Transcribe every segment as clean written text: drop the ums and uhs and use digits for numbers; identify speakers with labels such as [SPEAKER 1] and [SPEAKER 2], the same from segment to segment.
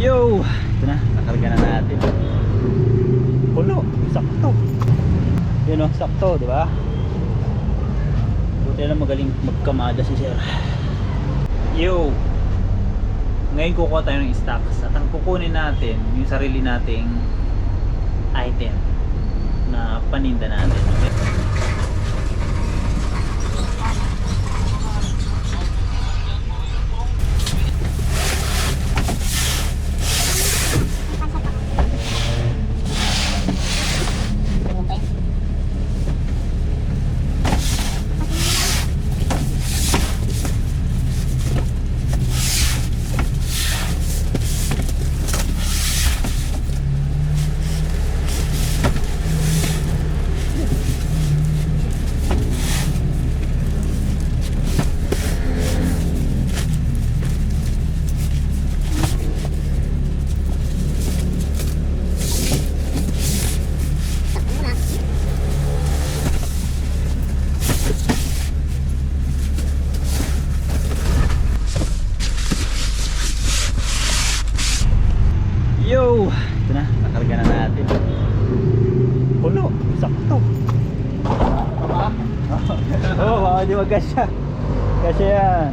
[SPEAKER 1] Yo! Ito na, nakarga na natin. Puno, sakto. Yun o, sakto, di ba? Buti na magaling magkamada si sir. Yo! Ngayon kukuha tayo ng stocks at ang kukunin natin yung sarili nating item na paninda natin. Okay? Yo! Ito na, nakarga na natin. Puno, sakto. Oo, baka di magkasya. Kasi yan.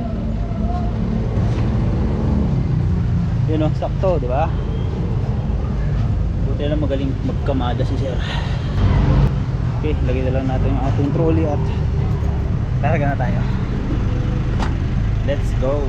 [SPEAKER 1] Yun o, sakto, di ba? Buti na magaling magkamada si sir. Okay, lagay na lang natin yung ating trolley at karga na tayo. Let's go!